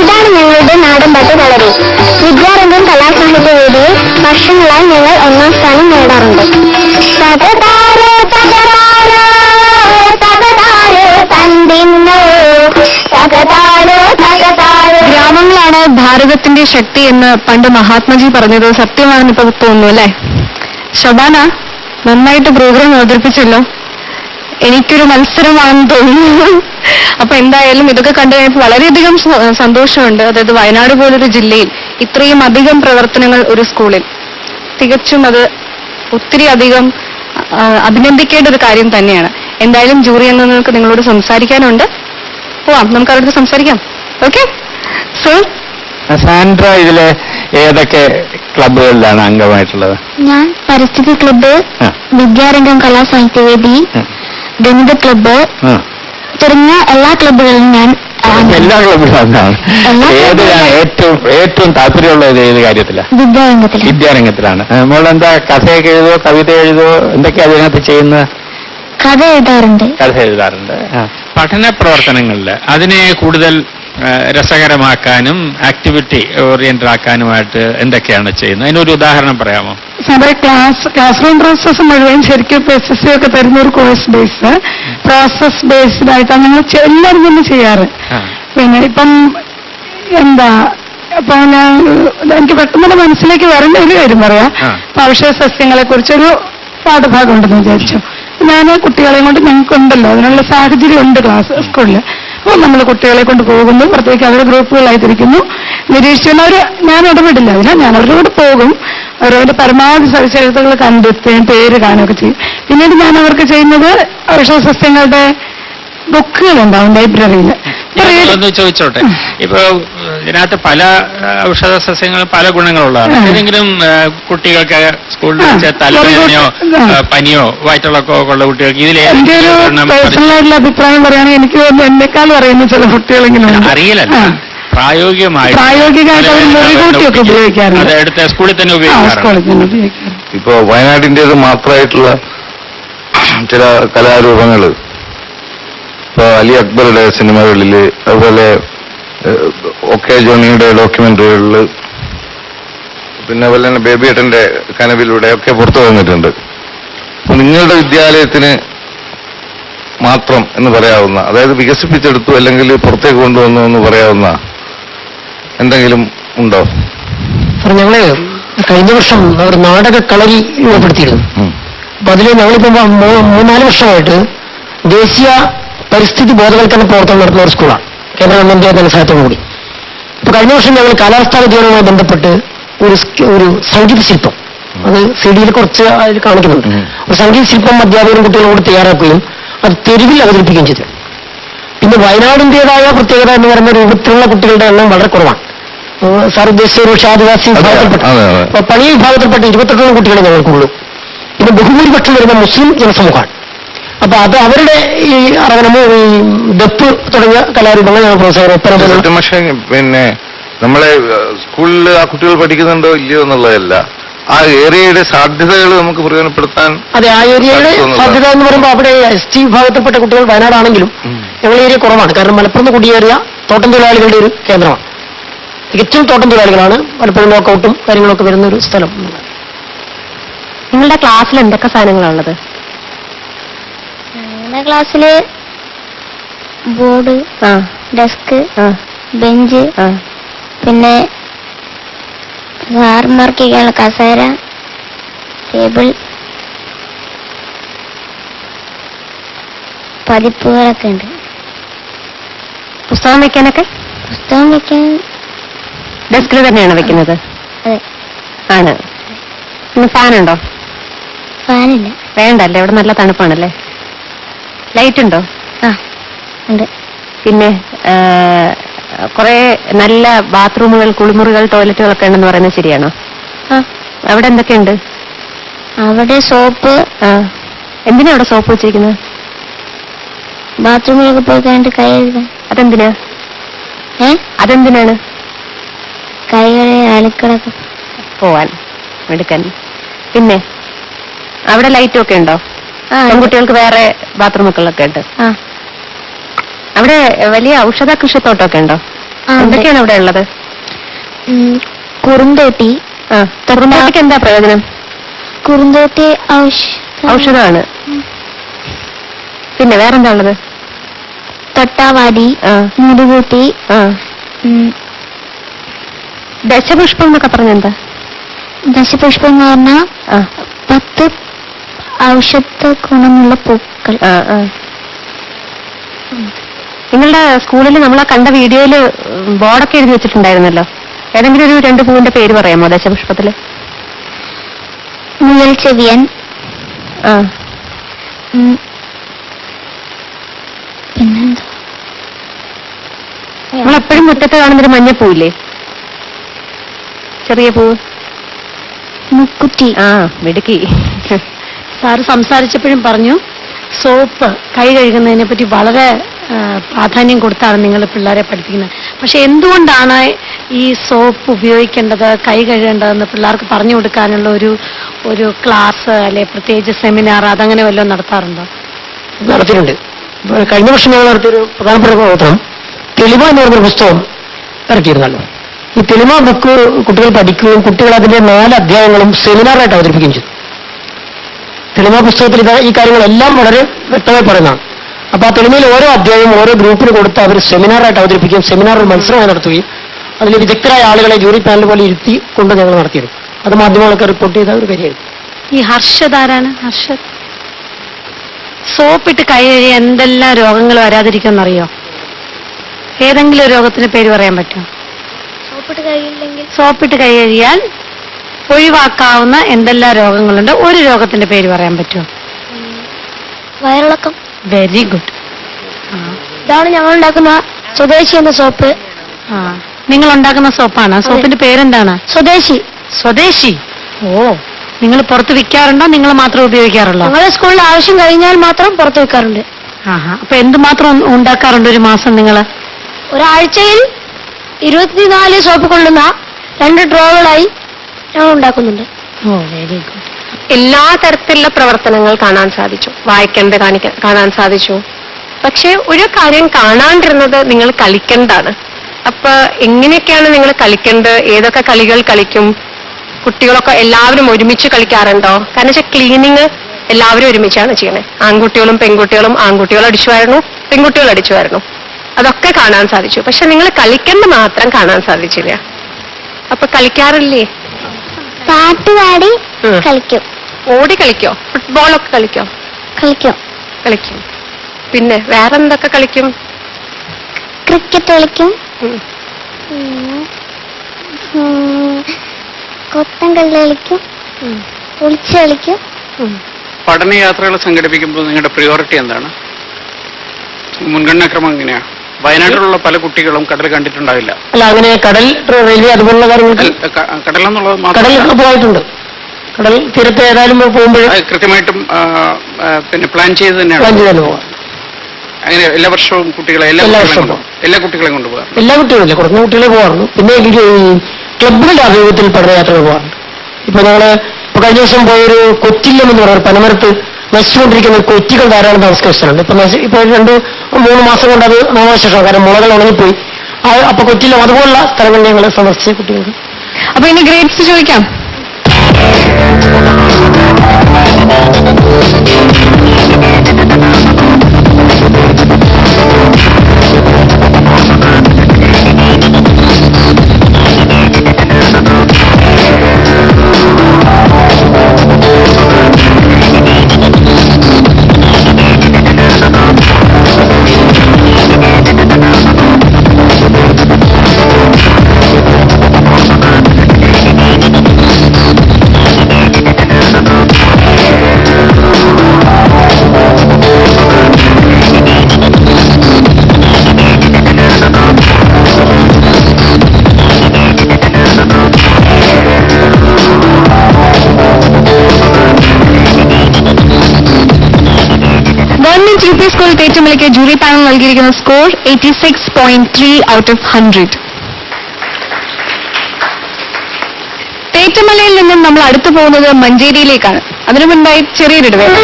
ഇതാണ് ഞങ്ങളുടെ നാടൻ പാട്ട് കളരി. വിദ്യാരംഗം കലാസാഹിത്യ വേദിയിൽ വർഷങ്ങളായി ഞങ്ങൾ 1ാം സ്ഥാനം നേടാറുണ്ട്. ഗ്രാമങ്ങളാണ് ഭാരതത്തിന്റെ ശക്തി എന്ന് പണ്ട് മഹാത്മജി പറഞ്ഞത് സത്യമാണെന്ന് ഇപ്പൊ തോന്നുന്നു അല്ലെ? ശബാന, നന്നായിട്ട് പ്രോഗ്രാം അവതരിപ്പിച്ചല്ലോ. എനിക്കൊരു മത്സരമാണെന്ന് തോന്നുന്നു. അപ്പൊ എന്തായാലും ഇതൊക്കെ കണ്ടു കഴിഞ്ഞപ്പോൾ വളരെയധികം സന്തോഷമുണ്ട്. അതായത് വയനാട് പോലൊരു ജില്ലയിൽ ഇത്രയും അധികം പ്രവർത്തനങ്ങൾ ഒരു സ്കൂളിൽ, തികച്ചും അത് ഒത്തിരി അധികം അഭിനന്ദിക്കേണ്ട ഒരു കാര്യം തന്നെയാണ്. എന്തായാലും ജൂറി അംഗങ്ങൾക്ക് നിങ്ങളോട് സംസാരിക്കാനുണ്ട്. പോവാം, നമുക്ക് അവരോട് സംസാരിക്കാം. Okay sir. സാൻഡ്ര, ഇതിലെ ഏതൊക്കെ ക്ലബുകളിലാണ് അംഗമായിട്ടുള്ളത്? ഞാൻ പരിസ്ഥിതി ക്ലബ്ബ്, വിദ്യാരംഗം കലാസാഹിത്യവേദി, ഗണിത ക്ലബ്ബ് തുടങ്ങിയ എല്ലാ ക്ലബ്ബുകളിലും ഞാൻ എല്ലാ ക്ലബിലാണ്. ഏറ്റവും താല്പര്യമുള്ളത് ഏത് കാര്യത്തിലാണ്? വിദ്യാരംഗത്തിലാണ്. നമ്മളെന്താ കഥയൊക്കെ എഴുതോ, കവിത എഴുതോ, എന്തൊക്കെയാ അതിനകത്ത് ചെയ്യുന്നത്? കഥ എഴുതാറുണ്ട്. പഠന പ്രവർത്തനങ്ങളിൽ അതിനെ കൂടുതൽ രസകരമാക്കാനും ആക്ടിവിറ്റി ഓറിയന്റഡ് ആക്കാനുമായിട്ട് എന്തൊക്കെയാണ് ചെയ്യുന്നത്? അതിനൊരു ഉദാഹരണം പറയാമോ? സാറേ, ക്ലാസ് റൂം പ്രോസസ്സ് മുഴുവൻ ശരിക്കും PSSC ഒക്കെ തരുന്ന ഒരു കോഴ്സ് ബേസ്, പ്രോസസ് ബേസ്ഡ് ആയിട്ടാണ് ഞങ്ങൾ എല്ലാവരും തന്നെ ചെയ്യാറ്. പിന്നെ ഇപ്പം എന്താ, അപ്പൊ എനിക്ക് പെട്ടെന്ന് മനസ്സിലേക്ക് വരേണ്ട ഒരു കാര്യം പറയാം. ഔഷധ സസ്യങ്ങളെ കുറിച്ചൊരു പാഠഭാഗം ഉണ്ടെന്ന് വിചാരിച്ചു. ഞാൻ കുട്ടികളെയും കൊണ്ട് ഞങ്ങൾക്കുണ്ടല്ലോ, അതിനുള്ള സാഹചര്യം ഉണ്ട് സ്കൂളിൽ. അപ്പോൾ നമ്മൾ കുട്ടികളെ കൊണ്ട് പോകുന്നു, പ്രത്യേകിച്ച് അവരെ ഗ്രൂപ്പുകളായി തിരിക്കുന്നു, നിരീക്ഷിക്കുന്നവർ ഞാൻ ഇടപെടില്ല അതിന്, ഞാൻ അവരുടെ കൂടെ പോകും. അവരവരുടെ പരമാവധി സവിശേഷതകൾ കണ്ടെത്തുകയും പേര് കാണുകയൊക്കെ ചെയ്യും. പിന്നീട് ഞാൻ അവർക്ക് ചെയ്യുന്നത് ഔഷധ സസ്യങ്ങളുടെ ബുക്കുകളുണ്ടാവും ലൈബ്രറിയിൽ. ചോദിച്ചോട്ടെ, ഇപ്പൊ ഇതിനകത്ത് പല ഔഷധ സസ്യങ്ങളും പല ഗുണങ്ങളുള്ളതാണ്. ഏതെങ്കിലും കുട്ടികൾക്ക് സ്കൂളിൽ വെച്ച തലവേദനയോ പനിയോ വയറ്റിളക്കോ ഉള്ള കുട്ടികൾക്ക് ഇതിലെ പേഴ്സണലായിട്ടുള്ള അഭിപ്രായം പറയുകയാണെങ്കിൽ എനിക്ക് തോന്നുന്നു എന്നെക്കാൾ പറയുന്ന ചില കുട്ടികളെങ്കിലും അറിയില്ലല്ല, പ്രായോഗികമായിട്ട് ഉപയോഗിക്കാറുണ്ട്. അടുത്ത സ്കൂളിൽ തന്നെ ഉപയോഗിക്കാറുണ്ട്. ഇപ്പോ വയനാടിൻ്റെത് മാത്രമായിട്ടുള്ള ചില കലാരൂപങ്ങൾ ഇപ്പൊ അലി അക്ബറുടെ സിനിമകളിൽ, അതുപോലെ OK ജോണിയുടെ ഡോക്യുമെന്ററികളിൽ, പിന്നെ അതുപോലെ തന്നെ ബേബിയേട്ടന്റെ കനവിലൂടെ ഒക്കെ പുറത്തു വന്നിട്ടുണ്ട്. അപ്പൊ നിങ്ങളുടെ വിദ്യാലയത്തിന് മാത്രം എന്ന് പറയാവുന്ന, അതായത് വികസിപ്പിച്ചെടുത്തു അല്ലെങ്കിൽ പുറത്തേക്ക് കൊണ്ടുവന്നു എന്ന് പറയാവുന്ന എന്തെങ്കിലും ഉണ്ടോ? സാർ, ഞങ്ങള് കഴിഞ്ഞ വർഷം ഒരു നാടക കളരി രൂപപ്പെടുത്തിയിരുന്നു. അപ്പൊ അതിൽ ഞങ്ങളിപ്പോ 3-4 വർഷമായിട്ട് ദേശീയ പരിസ്ഥിതി ബോധവൽക്കരണ പ്രവർത്തനം നടത്തുന്ന ഒരു സ്കൂളാണ്, കേന്ദ്ര ഗവൺമെന്റ് ധനസഹായത്തോടു കൂടി. അപ്പൊ കഴിഞ്ഞ വർഷം ഞങ്ങൾ കാലാവസ്ഥാ വ്യതിയാനവുമായി ബന്ധപ്പെട്ട് ഒരു സംഗീത ശില്പം, അത് CD കുറച്ച് അതിൽ കാണിക്കുന്നുണ്ട്, ഒരു സംഗീത ശില്പം അധ്യാപകരും കുട്ടികളോട് തയ്യാറാക്കുകയും അത് തെരുവിൽ അവതരിപ്പിക്കുകയും ചെയ്തു. പിന്നെ വയനാടിൻ്റെതായ പ്രത്യേകത എന്ന് പറയുന്ന രൂപത്തിലുള്ള കുട്ടികളുടെ എണ്ണം വളരെ കുറവാണ്. സാർ ഉദ്ദേശിച്ച ഒരു ആദിവാസി വിഭാഗത്തിൽപ്പെട്ട, പണി വിഭാഗത്തിൽപ്പെട്ട 28 കുട്ടികളെ ഞങ്ങൾക്കുള്ളൂ. പിന്നെ ബഹുഭൂരിപക്ഷം വരുന്ന മുസ്ലിം ജനസമൂഹമാണ്. അപ്പൊ അത് അവരുടെ ഈ അറവനമോ ഈ ദപ്പ് തുടങ്ങിയ കലാരൂപങ്ങൾ ഞങ്ങൾ പ്രോത്സാഹനം. പിന്നെ നമ്മളെ സ്കൂളിൽ ആ കുട്ടികൾ പഠിക്കുന്നുണ്ടോ ഇല്ലയോ എന്നുള്ളതല്ല, ആ ഏരിയയുടെ സാധ്യതകൾ നമുക്ക് പ്രയോജനപ്പെടുത്താൻ. അതെ, ആ ഏരിയയുടെ സാധ്യത എന്ന് പറയുമ്പോൾ അവിടെ ST വിഭാഗത്തിൽപ്പെട്ട കുട്ടികൾ വയനാടാണെങ്കിലും ഞങ്ങളുടെ ഏരിയ കുറവാണ്. കാരണം മലപ്പുറത്ത് കുടിയേറിയ തോട്ടം തൊഴിലാളികളുടെ ഒരു കേന്ദ്രമാണ്. തികച്ചും തോട്ടം തൊഴിലാളികളാണ്. പലപ്പോഴും ലോക്കൌട്ടും കാര്യങ്ങളൊക്കെ വരുന്ന ഒരു സ്ഥലം. നിങ്ങളുടെ ക്ലാസ്സിൽ എന്തൊക്കെ സാധനങ്ങളാണുള്ളത്? ഞങ്ങളുടെ ക്ലാസ്സില് ബോർഡ്, ഡെസ്ക്, ബെഞ്ച്, പിന്നെ സാർമാർക്കുള്ള കസേര, ടേബിൾ, പതിപ്പുകളൊക്കെ ഉണ്ട്. പുസ്തകം വെക്കാൻ ഡെസ്കിൽ തന്നെയാണ് വെക്കുന്നത്? ആണ്. പിന്നെ ഫാനുണ്ടോ? ഫാനില്ല. വേണ്ടല്ലേ, ഇവിടെ നല്ല തണുപ്പാണല്ലേ. ലൈറ്റ് ഉണ്ടോ? ഉണ്ട്. പിന്നെ കുറെ നല്ല ബാത്റൂമുകൾ, കുളിമുറികൾ, ടോയ്ലറ്റുകളൊക്കെ ഉണ്ടെന്ന് പറയുന്നത് ശരിയാണോ? അവിടെ എന്തൊക്കെയുണ്ട്? അവിടെ സോപ്പ്. എന്തിനാ അവിടെ സോപ്പ് വെച്ചിരിക്കുന്നത്? ബാത്റൂമിലൊക്കെ പോയി കഴിഞ്ഞിട്ട് കൈ കഴുകാൻ. അതെന്തിനാ? അതെന്തിനാണ്? കൈകളെ അലുക്കളൊക്കെ പോവാൻ എടുക്കാൻ. പിന്നെ അവിടെ ലൈറ്റും ഒക്കെ ഉണ്ടോ? പെൺകുട്ടികൾക്ക് വേറെ ബാത്റൂമുകളൊക്കെ ഉണ്ട്. അവിടെ വലിയ ഔഷധ കൃഷിത്തോട്ടമൊക്കെ ഉണ്ടോ? എന്തൊക്കെയാണ് അവിടെ ഉള്ളത്? കുറുന്തോട്ടി. കുറുന്തോട്ടിക്ക് എന്താ പ്രയോജനം? കുറുന്തോട്ടി ഔഷധമാണ്. പിന്നെ വേറെന്താ ഉള്ളത്? തൊട്ടാവാടി, മുതുകൂട്ടി. ദശപുഷ്പം എന്നൊക്കെ പറഞ്ഞെന്താ? ദശപുഷ്പം എന്ന് പറഞ്ഞാൽ 10 ഔഷധ ഗുണമുള്ള പൂക്കൾ. നിങ്ങളുടെ സ്കൂളിൽ നമ്മളെ കണ്ട വീഡിയോയില് ബോർഡൊക്കെ എഴുതി വെച്ചിട്ടുണ്ടായിരുന്നല്ലോ. ഏതെങ്കിലും ഒരു 2 പൂവിന്റെ പേര് പറയാമോ ദശപുഷ്പത്തില്? മുയൽ ചെവിയൻ. പിന്നെന്താ, നമ്മളെപ്പോഴും മുറ്റത്ത് കാണുന്നൊരു മഞ്ഞപ്പൂവില്ലേ, ചെറിയ പൂവ്? മുക്കുറ്റി. മിടുക്കി. സാറ് സംസാരിച്ചപ്പോഴും പറഞ്ഞു സോപ്പ് കൈ കഴുകുന്നതിനെ പറ്റി വളരെ പ്രാധാന്യം കൊടുത്താണ് നിങ്ങൾ പിള്ളേരെ പഠിപ്പിക്കുന്നത്. പക്ഷെ എന്തുകൊണ്ടാണ് ഈ സോപ്പ് ഉപയോഗിക്കേണ്ടത്, കൈ കഴുകേണ്ടതെന്ന് പിള്ളേർക്ക് പറഞ്ഞു കൊടുക്കാനുള്ള ഒരു ക്ലാസ് അല്ലെ പ്രത്യേകിച്ച് സെമിനാർ അതങ്ങനെ വല്ലതും നടത്താറുണ്ടോ? നടത്തിയിട്ടുണ്ട്. കഴിഞ്ഞ വർഷം ഞങ്ങൾ നടത്തിയൊരു പ്രധാനപ്പെട്ട പ്രവർത്തനം തെളിമ എന്ന് പറഞ്ഞൊരു പുസ്തകം ഇറക്കിയിരുന്നല്ലോ. ഈ തെളിമ ബുക്ക് കുട്ടികൾ പഠിക്കുകയും കുട്ടികൾ അതിന്റെ 4 അധ്യായങ്ങളും സെമിനാറായിട്ട് അവതരിപ്പിക്കുകയും ചെയ്തു. തെളിമ പുസ്തകത്തിൽ ഈ കാര്യങ്ങളെല്ലാം വളരെ വ്യക്തമായി പറയുന്നതാണ്. അപ്പൊ ആ തെളിമയിൽ ഓരോ അധ്യായവും ഓരോ ഗ്രൂപ്പിന് കൊടുത്ത് അവർ സെമിനാറായിട്ട് അവതരിപ്പിക്കുകയും സെമിനാർ ഒരു മത്സരമായി നടത്തുകയും അതിൽ വിദഗ്ധരായ ആളുകളെ ജൂറി പാനൽ പോലെ ഇരുത്തി കൊണ്ട് ഞങ്ങൾ നടത്തിയിരുന്നു. അത് മാധ്യമങ്ങളൊക്കെ റിപ്പോർട്ട് ചെയ്ത ഒരു കാര്യമായിരുന്നു. ഈ ഹർഷദാരാണ്? ഹർഷദ് സോപ്പിട്ട് കൈ കഴുകിയ എന്തെല്ലാം രോഗങ്ങൾ വരാതിരിക്കുമെന്നറിയോ? ഏതെങ്കിലും ഒരു രോഗത്തിന് പേര് പറയാൻ പറ്റുമോ? സോപ്പിട്ട് കൈ കഴുകിയാൽ ഒഴിവാക്കാവുന്ന എന്തെല്ലാം രോഗങ്ങളുണ്ട്? ഒരു രോഗത്തിന്റെ പേര് പറയാൻ പറ്റുമോ? വയറിളക്കം. Very good. ഇതാണ് ഞങ്ങൾ ഉണ്ടാക്കുന്ന സ്വദേശി എന്ന സോപ്പ്. നിങ്ങൾ ഉണ്ടാക്കുന്ന സോപ്പാണ്. സോപ്പിന്റെ പേരെന്താണ്? സ്വദേശി. സ്വദേശി. ഓ, നിങ്ങൾ പുറത്ത് വിൽക്കാറുണ്ടോ? നിങ്ങൾ മാത്രം ഉപയോഗിക്കാറുള്ളൂ? ഞങ്ങളുടെ സ്കൂളിൽ ആവശ്യം കഴിഞ്ഞാൽ മാത്രം പുറത്ത് വെക്കാറുണ്ട്. അപ്പൊ എന്തുമാത്രം ഉണ്ടാക്കാറുണ്ട് ഒരു മാസം നിങ്ങൾ? ഒരാഴ്ചയിൽ 24 സോപ്പ് കൊള്ളുന്ന 2 ഡ്രോകളായി ഞങ്ങൾ ഉണ്ടാക്കുന്നുണ്ട്. ഓ, വെരി ഗുഡ്. എല്ലാ തരത്തിലുള്ള പ്രവർത്തനങ്ങൾ കാണാൻ സാധിച്ചു, വായിക്കേണ്ട കാണാൻ സാധിച്ചു. പക്ഷെ ഒരു കാര്യം കാണാണ്ടിരുന്നത് നിങ്ങൾ കളിക്കേണ്ടതാണ്. അപ്പൊ എങ്ങനെയൊക്കെയാണ് നിങ്ങൾ കളിക്കേണ്ടത്? ഏതൊക്കെ കളികൾ കളിക്കും? കുട്ടികളൊക്കെ എല്ലാവരും ഒരുമിച്ച് കളിക്കാറുണ്ടോ? കാരണം വെച്ചാൽ ക്ലീനിങ് എല്ലാവരും ഒരുമിച്ചാണ് ചെയ്യണേ. ആൺകുട്ടികളും പെൺകുട്ടികളും, ആൺകുട്ടികൾ അടിച്ചുവായിരുന്നു, പെൺകുട്ടികൾ അടിച്ചുവായിരുന്നു. അതൊക്കെ കാണാൻ സാധിച്ചു. പക്ഷെ നിങ്ങൾ കളിക്കേണ്ട മാത്രം കാണാൻ സാധിച്ചില്ല. അപ്പൊ കളിക്കാറില്ലേ? പാട്ടുപാടി കളിക്കും. ഓടി കളിക്കോ? ഫുട്ബോളൊക്കെ കളിക്കോ? കളിക്കും. പിന്നെ വേറെന്തൊക്കെ കളിക്കും? ക്രിക്കറ്റ് കളിക്കും, കൊത്തങ്കല്ല് കളിക്കും, ഒളിച്ച് കളിക്കും. പഠനയാത്രകൾ സംഘടിപ്പിക്കുമ്പോൾ നിങ്ങളുടെ പ്രയോറിറ്റി എന്താണ്? മുൻഗണനാക്രമം എങ്ങനെയാണ്? വയനാട്ടിലുള്ള പല കുട്ടികളും കടൽ കണ്ടിട്ടുണ്ടാവില്ല. അല്ല, അങ്ങനെ കടൽ, റെയിൽവേ അതുപോലുള്ള കാര്യങ്ങൾക്ക് കടലെന്നുള്ളത് കടലിലൊക്കെ പോയിട്ടുണ്ട്. കടൽ തീരത്ത് ഏതായാലും പോകുമ്പോൾ കൃത്യമായിട്ടും പിന്നെ പ്ലാൻ ചെയ്ത് തന്നെയാണ് പോകാം. അങ്ങനെ എല്ലാ വർഷവും കുട്ടികളെ എല്ലാ കുട്ടികളെയും കൊണ്ടുപോകാം. എല്ലാ കുട്ടികളില്ല, കുറഞ്ഞ കുട്ടികളെ പോകാറുണ്ട്. പിന്നെ ക്ലബുകളുടെ ആഭിമുഖ്യത്തിൽ പഠനയാത്രകൾ പോകാറുണ്ട്. ഇപ്പൊ ഞങ്ങള് കഴിഞ്ഞ ദിവസം പോയൊരു കൊറ്റില്ലം എന്ന് പറയുന്നത് പനമരത്ത് നശിച്ചുകൊണ്ടിരിക്കുന്ന കൊറ്റികൾ ധാരാളം താമസിക്കുന്നുണ്ട്. ഇപ്പൊ 2-3 മാസം കൊണ്ട് അത് നാമാവശേഷം, കാരണം മുളകൾ ഉണങ്ങിപ്പോയി. അപ്പൊ കൊറ്റില്ലം അതുപോലുള്ള സ്ഥലങ്ങളിൽ ഞങ്ങൾ സന്ദർശിച്ച കുട്ടികൾക്ക്. അപ്പൊ ഇനി ഗ്രേഡ്സ് ചോദിക്കാം. UP സ്കൂൾ തേറ്റമലയ്ക്ക് ജൂറി പാനൽ നൽകിയിരിക്കുന്ന സ്കോർ 86.3 ഔട്ട് ഓഫ് 100. തേറ്റമലയിൽ നിന്നും നമ്മൾ അടുത്തു പോകുന്നത് മഞ്ചേരിയിലേക്കാണ്. അതിനു മുൻപായി ചെറിയൊരു ഇടവേള.